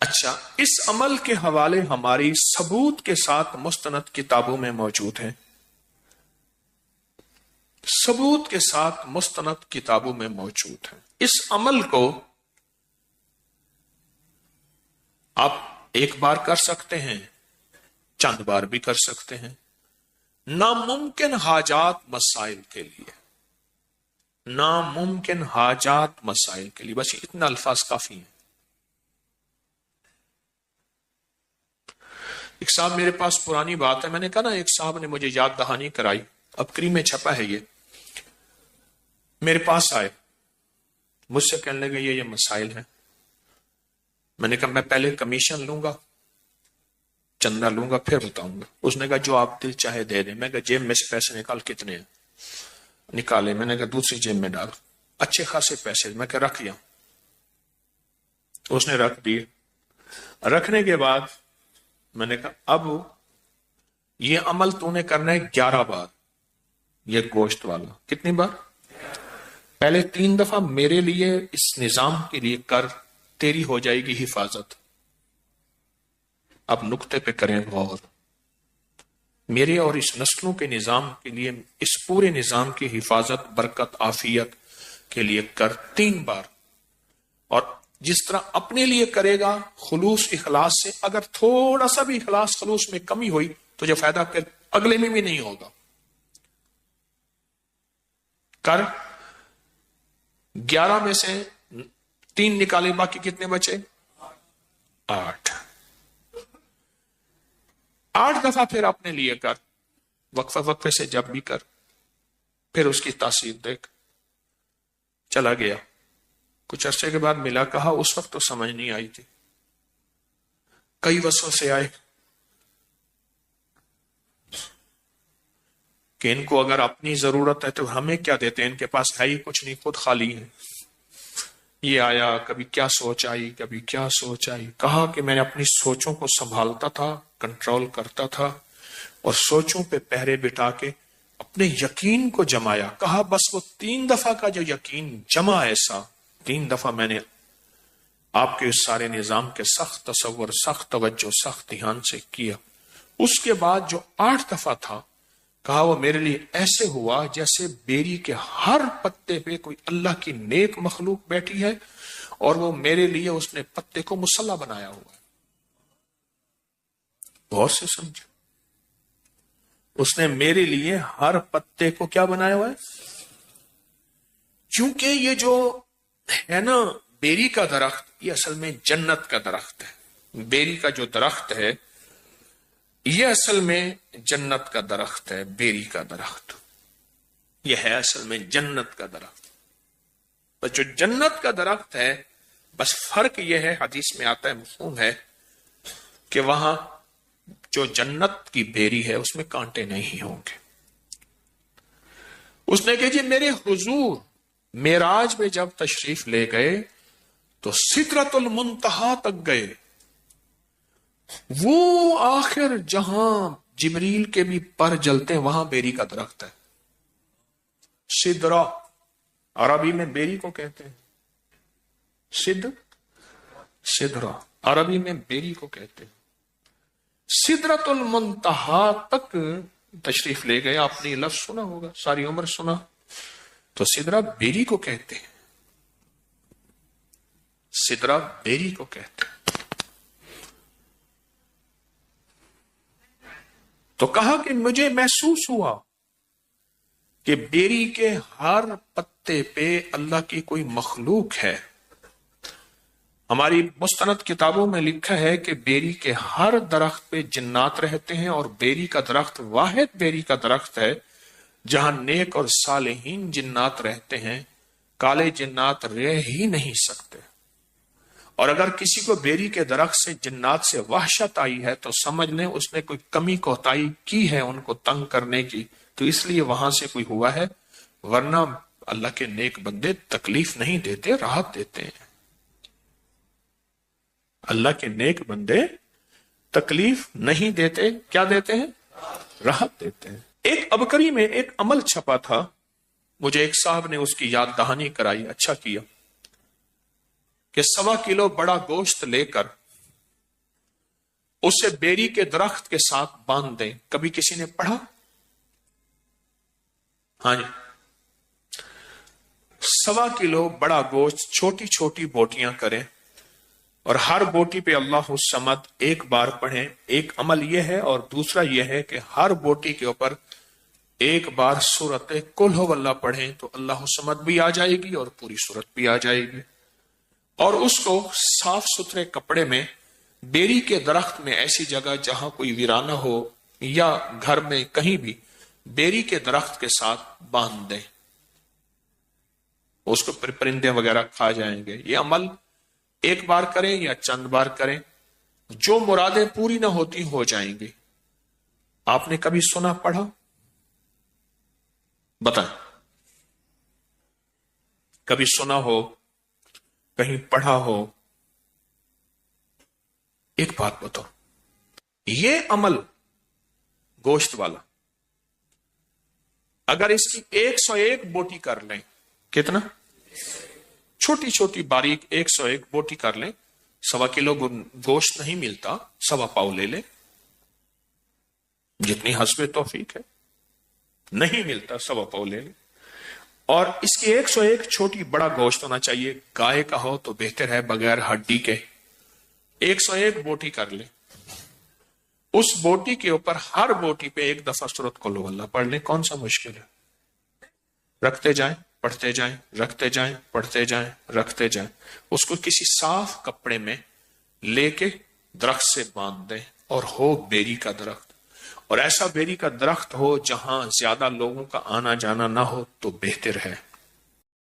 اچھا، اس عمل کے حوالے ہماری ثبوت کے ساتھ مستند کتابوں میں موجود ہیں، ثبوت کے ساتھ مستند کتابوں میں موجود ہیں۔ اس عمل کو آپ ایک بار کر سکتے ہیں، چند بار بھی کر سکتے ہیں، ناممکن حاجات مسائل کے لیے، ناممکن حاجات مسائل کے لیے، بس اتنا الفاظ کافی ہیں۔ ایک صاحب میرے پاس پرانی بات ہے، میں نے کہا نا ایک صاحب نے مجھے یاد دہانی کرائی، اب کری میں چھپا ہے، یہ میرے پاس آئے، مجھ سے کہنے لگے یہ مسائل ہیں۔ میں نے کہا میں پہلے کمیشن لوں گا، چندہ لوں گا، پھر بتاؤں گا۔ اس نے کہا جو آپ دل چاہے دے دیں۔ میں کہا جیب میں سے پیسے نکال، کتنے ہیں؟ نکالے۔ میں نے کہا دوسری جیب میں ڈال، اچھے خاصے پیسے۔ میں کہا رکھ لیا۔ اس نے رکھ دیے۔ رکھنے کے بعد میں نے کہا اب یہ عمل تو نے کرنا ہے 11 بار، یہ گوشت والا۔ کتنی بار؟ پہلے 3 دفعہ میرے لیے اس نظام کے لیے کر، تیری ہو جائے گی حفاظت۔ اب نقطے پہ کریں غور، میرے اور اس نسلوں کے نظام کے لیے، اس پورے نظام کی حفاظت، برکت، عافیت کے لیے کر 3 بار۔ اور جس طرح اپنے لیے کرے گا خلوص اخلاص سے، اگر تھوڑا سا بھی اخلاص خلوص میں کمی ہوئی تو جو فائدہ پھر اگلے میں بھی نہیں ہوگا۔ کر 11 میں سے 3 نکالے، باقی کتنے بچے؟ 8 دفعہ پھر اپنے لیے کر، وقفہ وقفے سے جب بھی کر، پھر اس کی تاثیر دیکھ۔ چلا گیا، کچھ عرصے کے بعد ملا، کہا اس وقت تو سمجھ نہیں آئی تھی، کئی وسوسے آئے کہ ان کو اگر اپنی ضرورت ہے تو ہمیں کیا دیتے ہیں، ان کے پاس ہے ہی کچھ نہیں، خود خالی ہے۔ یہ آیا، کبھی کیا سوچ آئی، کبھی کیا سوچ آئی۔ کہا کہ میں نے اپنی سوچوں کو سنبھالتا تھا، کنٹرول کرتا تھا، اور سوچوں پہ پہرے بٹھا کے اپنے یقین کو جمایا۔ کہا بس وہ 3 دفعہ کا جو یقین جمع، ایسا 3 دفعہ میں نے آپ کے اس سارے نظام کے سخت تصور، سخت توجہ، سخت دھیان سے کیا۔ اس کے بعد جو 8 دفعہ تھا، کہا وہ میرے لیے ایسے ہوا جیسے بیری کے ہر پتے پہ کوئی اللہ کی نیک مخلوق بیٹھی ہے، اور وہ میرے لیے اس نے پتے کو مصلی بنایا ہوا ہے۔ غور سے سمجھو، اس نے میرے لیے ہر پتے کو کیا بنایا ہوا ہے؟ چونکہ یہ جو ہے نا بیری کا درخت، یہ اصل میں جنت کا درخت ہے۔ بیری کا جو درخت ہے یہ اصل میں جنت کا درخت ہے۔ بیری کا درخت یہ ہے اصل میں جنت کا درخت۔ بس جو جنت کا درخت ہے، بس فرق یہ ہے، حدیث میں آتا ہے، مفہوم ہے، کہ وہاں جو جنت کی بیری ہے اس میں کانٹے نہیں ہوں گے۔ اس نے کہا جی میرے حضور معراج میں جب تشریف لے گئے تو سدرۃ المنتہا تک گئے، وہ آخر جہاں جبریل کے بھی پر جلتے ہیں، وہاں بیری کا درخت ہے۔ سدرہ عربی میں بیری کو کہتے ہیں، سدرہ عربی میں بیری کو کہتے ہیں۔ سدرۃ المنتہا تک تشریف لے گئے، آپ نے لفظ سنا ہوگا، ساری عمر سنا، تو سدرہ بیری کو کہتے ہیں، سدرہ بیری کو کہتے ہیں۔ تو کہا کہ مجھے محسوس ہوا کہ بیری کے ہر پتے پہ اللہ کی کوئی مخلوق ہے۔ ہماری مستند کتابوں میں لکھا ہے کہ بیری کے ہر درخت پہ جنات رہتے ہیں، اور بیری کا درخت واحد بیری کا درخت ہے جہاں نیک اور صالحین جنات رہتے ہیں، کالے جنات رہ ہی نہیں سکتے۔ اور اگر کسی کو بیری کے درخت سے جنات سے وحشت آئی ہے تو سمجھ لیں اس نے کوئی کمی کوتاہی کی ہے ان کو تنگ کرنے کی، تو اس لیے وہاں سے کوئی ہوا ہے، ورنہ اللہ کے نیک بندے تکلیف نہیں دیتے، راحت دیتے ہیں۔ اللہ کے نیک بندے تکلیف نہیں دیتے، کیا دیتے ہیں؟ راحت دیتے ہیں۔ ایک ابکری میں ایک عمل چھپا تھا، مجھے ایک صاحب نے اس کی یاد دہانی کرائی، اچھا کیا، کہ 1.25 کلو بڑا گوشت لے کر اسے بیری کے درخت کے ساتھ باندھ دیں. کبھی کسی نے پڑھا؟ ہاں جی. 1.25 کلو بڑا گوشت چھوٹی چھوٹی بوٹیاں کریں اور ہر بوٹی پہ اللہ الصمد ایک بار پڑھیں. ایک عمل یہ ہے، اور دوسرا یہ ہے کہ ہر بوٹی کے اوپر ایک بار سورت قل ہو اللہ پڑھیں تو اللہ الصمد بھی آ جائے گی اور پوری سورت بھی آ جائے گی. اور اس کو صاف ستھرے کپڑے میں بیری کے درخت میں ایسی جگہ جہاں کوئی ویرانہ ہو یا گھر میں کہیں بھی بیری کے درخت کے ساتھ باندھ دیں. اس کو پرندے وغیرہ کھا جائیں گے. یہ عمل ایک بار کریں یا چند بار کریں، جو مرادیں پوری نہ ہوتی ہو جائیں گی. آپ نے کبھی سنا پڑھا؟ بتائیں. کبھی سنا ہو، کہیں پڑھا ہو؟ ایک بات بتاؤ، یہ عمل گوشت والا اگر اس کی 101 بوٹی کر لیں، کتنا؟ چھوٹی چھوٹی باریک 101 بوٹی کر لیں. 1.25 کلو گوشت نہیں ملتا، 1.25 پاؤ لے لیں، جتنی حسب توفیق ہے. نہیں ملتا 1.25 پاؤ لے لیں. اور اس کی 101 چھوٹی بڑا گوشت ہونا چاہیے. گائے کا ہو تو بہتر ہے، بغیر ہڈی کے. 101 بوٹی کر لیں. اس بوٹی کے اوپر ہر بوٹی پہ ایک دفعہ سورۃ قل ہو اللہ پڑھ لیں. کون سا مشکل ہے؟ رکھتے جائیں، پڑھتے جائیں، رکھتے جائیں، پڑھتے جائیں، رکھتے جائیں. اس کو کسی صاف کپڑے میں لے کے درخت سے باندھ دیں، اور ہو بیری کا درخت. اور ایسا بیری کا درخت ہو جہاں زیادہ لوگوں کا آنا جانا نہ ہو تو بہتر ہے.